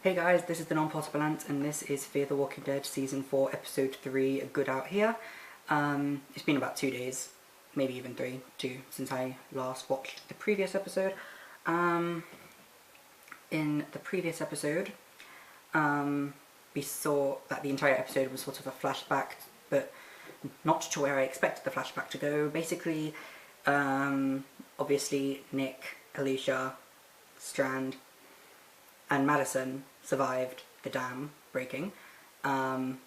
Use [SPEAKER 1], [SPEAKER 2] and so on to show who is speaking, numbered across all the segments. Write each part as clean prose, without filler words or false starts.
[SPEAKER 1] Hey guys, this is the Non-Possible Ant, and this is Fear the Walking Dead Season 4, Episode 3, Good Out Here. It's been about 2 days, maybe even 2, since I last watched the previous episode. In the previous episode, we saw that the entire episode was sort of a flashback, but not to where I expected the flashback to go. Basically, obviously Nick, Alicia, Strand, and Madison survived the dam breaking, and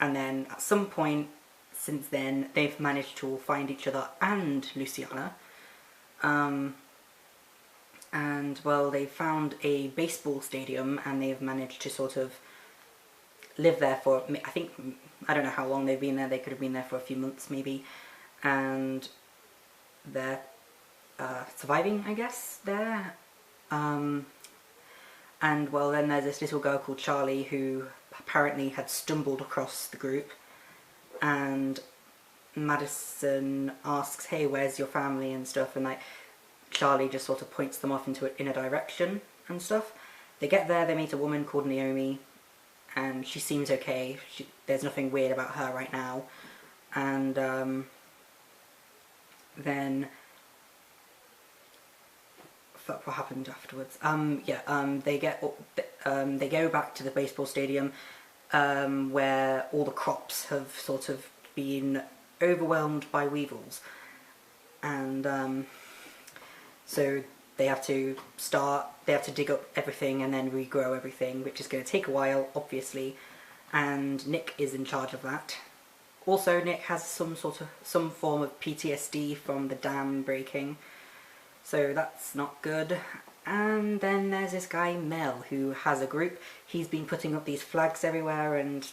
[SPEAKER 1] then at some point since then they've managed to all find each other and Luciana, and well, they found a baseball stadium and they've managed to sort of live there for, I don't know how long they've been there, they could have been there for a few months maybe, and they're surviving, I guess, there. And well, then there's this little girl called Charlie who apparently had stumbled across the group, and Madison asks, hey, where's your family and stuff, and like Charlie just sort of points them off in a direction and stuff. They get there, they meet a woman called Naomi, and she seems okay. There's nothing weird about her right now. And then what happened afterwards? They go back to the baseball stadium, where all the crops have sort of been overwhelmed by weevils, and so they have to dig up everything and then regrow everything, which is going to take a while, obviously, and Nick is in charge of that. Also, Nick has some form of PTSD from the dam breaking, so that's not good. And then there's this guy Mel who has a group. He's been putting up these flags everywhere, and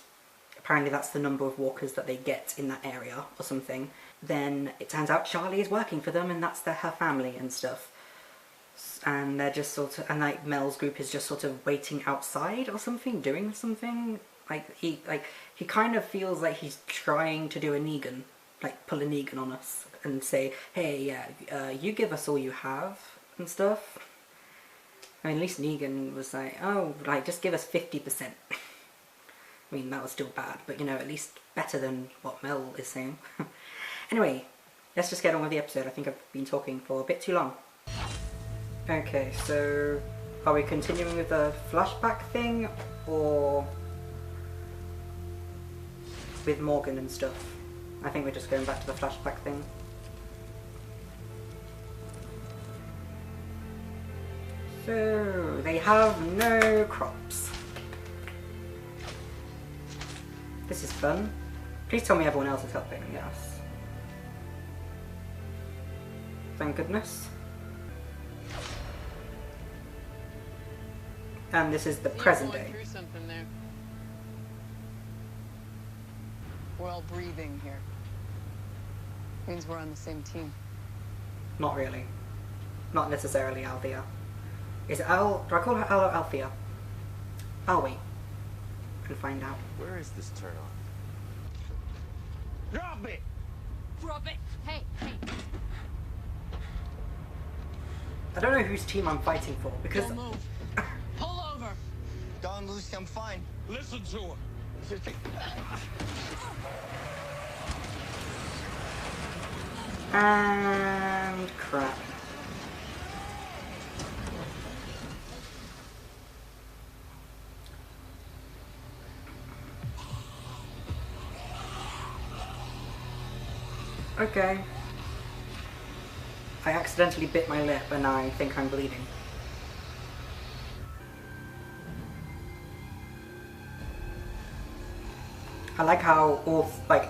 [SPEAKER 1] apparently that's the number of walkers that they get in that area or something. Then it turns out Charlie is working for them, and that's her family and stuff. And they're just sort of, and like Mel's group is just sort of waiting outside or something, doing something. He kind of feels like he's trying to do a Negan, like pull a Negan on us and say, hey, yeah, you give us all you have and stuff. I mean, at least Negan was like, oh, like, just give us 50%. I mean, that was still bad, but, you know, at least better than what Mel is saying. Anyway, let's just get on with the episode. I think I've been talking for a bit too long. Okay, so are we continuing with the flashback thing, or with Morgan and stuff? I think we're just going back to the flashback thing. So, they have no crops. This is fun. Please tell me everyone else is helping, yes. Thank goodness. And this is the present day.
[SPEAKER 2] Through something there. We're all breathing here. Means we're on the same team.
[SPEAKER 1] Not really. Not necessarily, Althea. Is it Al? Do I call her Al or Althea? I'll wait and find out.
[SPEAKER 3] Where is this turn on?
[SPEAKER 4] Drop it!
[SPEAKER 5] Drop it! Hey, hey!
[SPEAKER 1] I don't know whose team I'm fighting for, because...
[SPEAKER 2] Don't move. Pull over.
[SPEAKER 4] Don, Lucy, I'm fine.
[SPEAKER 3] Listen to him.
[SPEAKER 1] And crap. Okay. I accidentally bit my lip and now I think I'm bleeding. I like how all, like,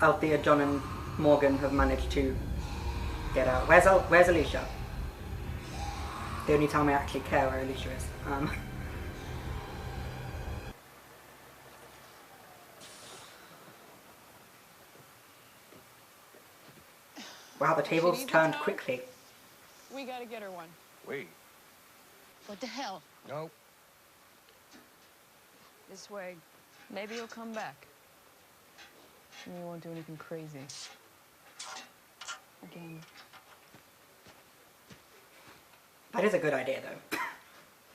[SPEAKER 1] Althea, John and Morgan have managed to get out. Where's Alicia? The only time I actually care where Alicia is. Wow, the tables
[SPEAKER 2] needs a
[SPEAKER 1] turned
[SPEAKER 2] towel?
[SPEAKER 1] quickly.
[SPEAKER 2] We gotta get her one.
[SPEAKER 3] Wait.
[SPEAKER 2] What the hell?
[SPEAKER 3] No.
[SPEAKER 2] This way. Maybe you'll come back. And you won't do anything crazy. Again.
[SPEAKER 1] That is a good idea, though.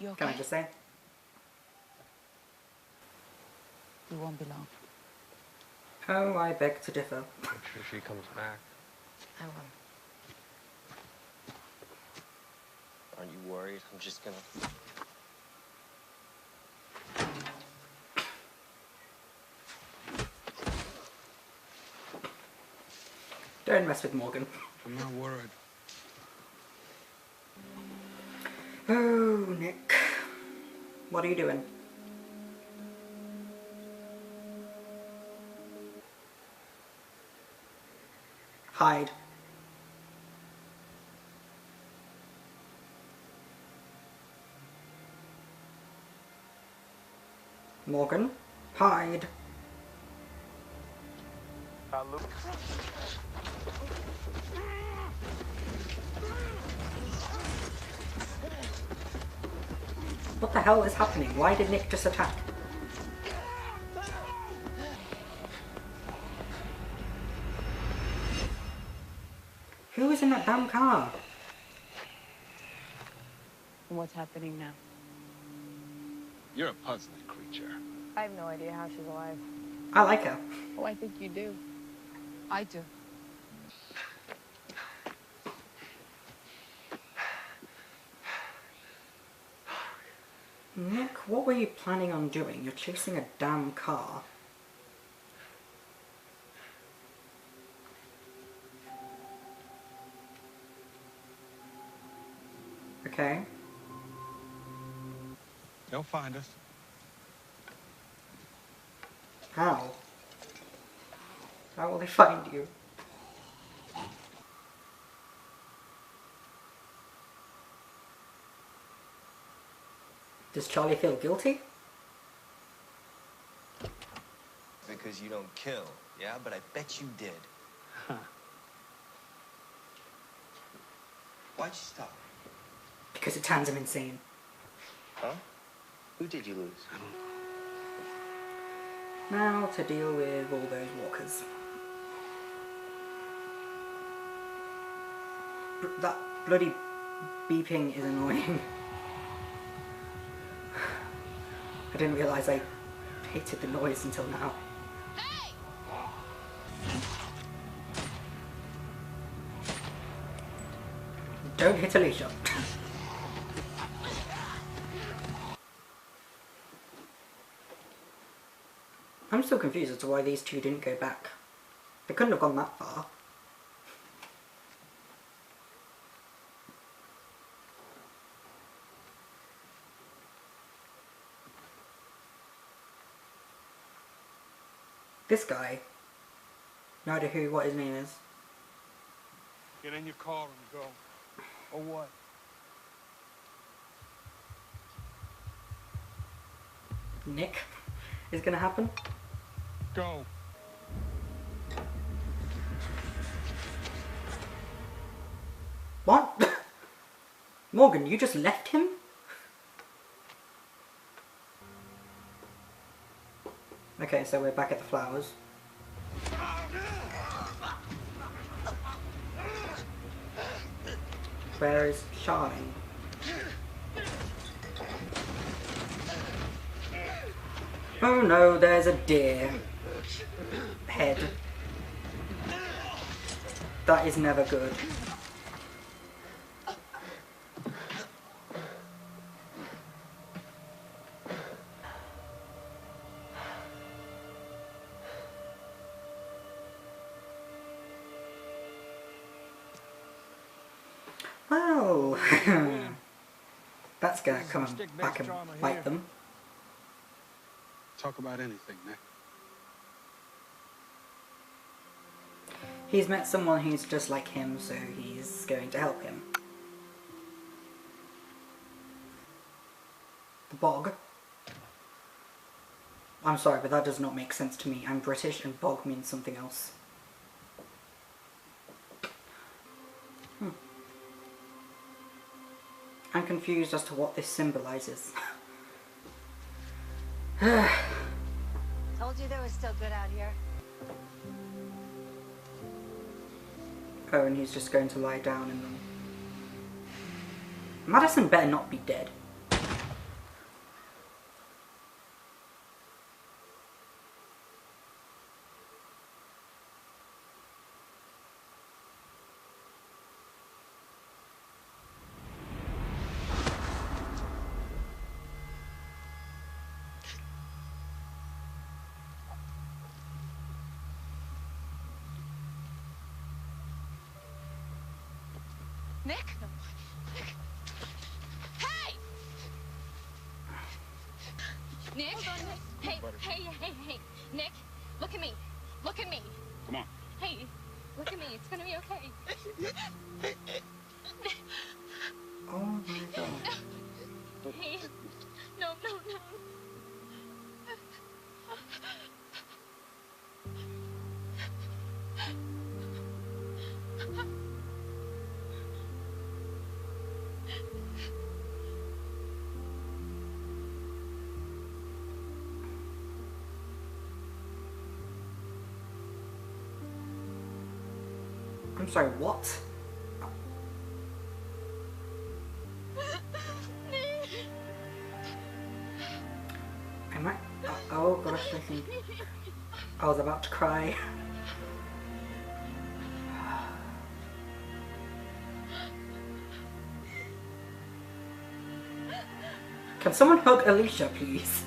[SPEAKER 2] You okay?
[SPEAKER 1] Can I just say?
[SPEAKER 2] won't be long.
[SPEAKER 1] Oh, I beg to differ.
[SPEAKER 3] Make sure she comes back.
[SPEAKER 2] I will.
[SPEAKER 3] Aren't you worried? I'm just gonna...
[SPEAKER 1] Don't mess with Morgan.
[SPEAKER 3] I'm not worried.
[SPEAKER 1] Oh, Nick. What are you doing? Hide. Morgan, hide. What the hell is happening? Why did Nick just attack? Who is in that damn car?
[SPEAKER 2] And what's happening now?
[SPEAKER 3] You're a puzzling creature.
[SPEAKER 2] I have no idea how she's alive.
[SPEAKER 1] I like her.
[SPEAKER 2] Oh, I think you do. I do.
[SPEAKER 1] Nick, what were you planning on doing? You're chasing a damn car. Okay.
[SPEAKER 3] They'll find us.
[SPEAKER 1] How? How will they find you? Does Charlie feel guilty?
[SPEAKER 4] Because you don't kill, yeah? But I bet you did.
[SPEAKER 3] Huh.
[SPEAKER 4] Why'd you stop?
[SPEAKER 1] Because it turns him insane.
[SPEAKER 4] Huh? Who did you lose?
[SPEAKER 1] Now to deal with all those walkers. That bloody beeping is annoying. I didn't realise I hated the noise until now.
[SPEAKER 5] Hey!
[SPEAKER 1] Don't hit Alicia. I'm still confused as to why these two didn't go back. They couldn't have gone that far. This guy, no idea what his name is.
[SPEAKER 3] Get in your car and go. Or what?
[SPEAKER 1] Nick is gonna happen.
[SPEAKER 3] Go.
[SPEAKER 1] What? Morgan, you just left him? Okay, so we're back at the flowers. Where is Charlie? Oh no, there's a deer head. That is never good. Well, that's gonna come back and bite them.
[SPEAKER 3] Talk about anything, Nick.
[SPEAKER 1] He's met someone who's just like him, so he's going to help him. The bog. I'm sorry, but that does not make sense to me. I'm British and bog means something else. I'm confused as to what this symbolises.
[SPEAKER 6] Told you there was still good out here.
[SPEAKER 1] Oh, and he's just going to lie down in them. Madison better not be dead.
[SPEAKER 5] Nick? Hey! Nick? Hold on, Nick. Hey, hey. Nick, look at me. Look at me.
[SPEAKER 3] Come on.
[SPEAKER 5] Hey, look at me. It's gonna be okay.
[SPEAKER 1] Oh my god.
[SPEAKER 5] Hey. No.
[SPEAKER 1] I'm sorry, what? Am I? Oh gosh, I think I was about to cry. Can someone hug Alicia, please?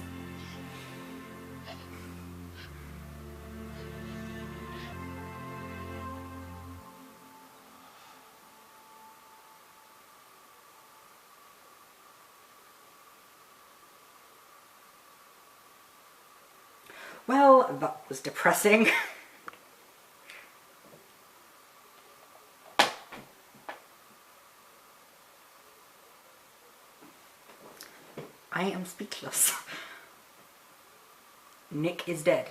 [SPEAKER 1] Well, that was depressing. I am speechless. Nick is dead.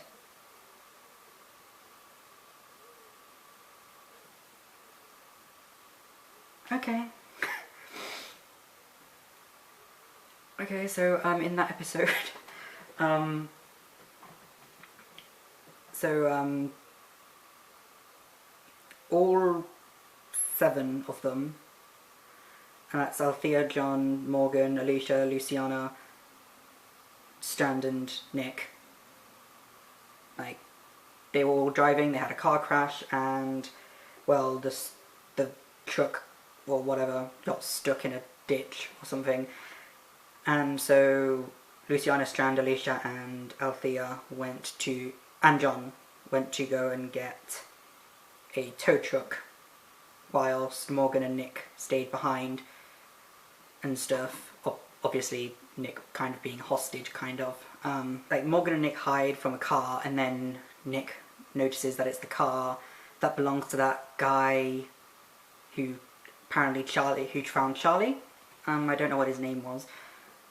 [SPEAKER 1] Okay. Okay, so in that episode, all 7 of them, and that's Althea, John, Morgan, Alicia, Luciana, Strand and Nick. Like, they were all driving, they had a car crash, and, well, the truck, or whatever, got stuck in a ditch or something. And so Luciana, Strand, Alicia and Althea and John went to go and get a tow truck, whilst Morgan and Nick stayed behind and stuff. Obviously Nick kind of being hostage, kind of. Like, Morgan and Nick hide from a car, and then Nick notices that it's the car that belongs to that guy who apparently who found Charlie. I don't know what his name was.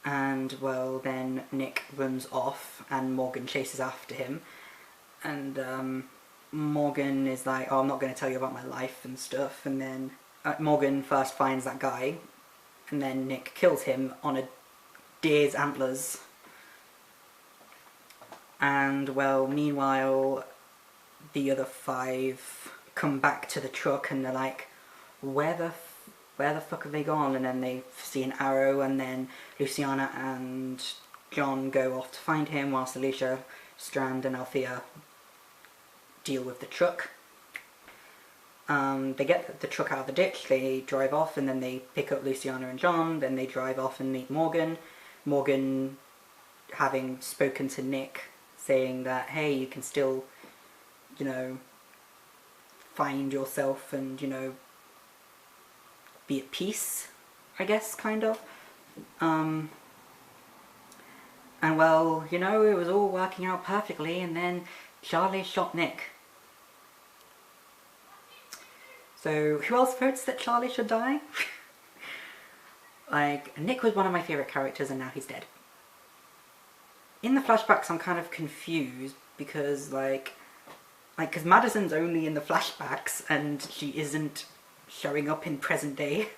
[SPEAKER 1] And, well, then Nick runs off and Morgan chases after him. And Morgan is like, oh, I'm not going to tell you about my life and stuff. And then Morgan first finds that guy, and then Nick kills him on a deer's antlers. And, well, meanwhile, the other 5 come back to the truck and they're like, where the fuck have they gone? And then they see an arrow, and then Luciana and John go off to find him, whilst Alicia, Strand and Althea deal with the truck. They get the truck out of the ditch, they drive off, and then they pick up Luciana and John, then they drive off and meet Morgan. Morgan, having spoken to Nick, saying that, hey, you can still, you know, find yourself and, you know, be at peace, I guess, kind of. And, well, you know, it was all working out perfectly, and then Charlie shot Nick. So, who else votes that Charlie should die? Like, Nick was one of my favourite characters, and now he's dead. In the flashbacks, I'm kind of confused, because, because Madison's only in the flashbacks, and she isn't showing up in present day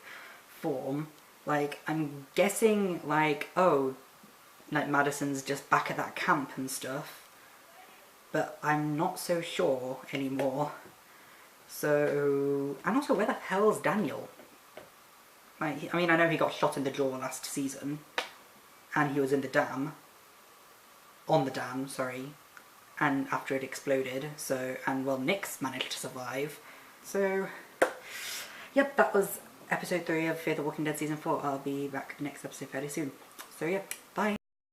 [SPEAKER 1] form. Like, I'm guessing, oh, Madison's just back at that camp and stuff, but I'm not so sure anymore. So, and also, where the hell's Daniel? Like, I mean, I know he got shot in the jaw last season, and he was in the dam, on the dam, sorry, and after it exploded, so, and, well, Nick's managed to survive. So, yep, that was episode 3 of Fear the Walking Dead season 4. I'll be back next episode fairly soon. So, yeah, bye.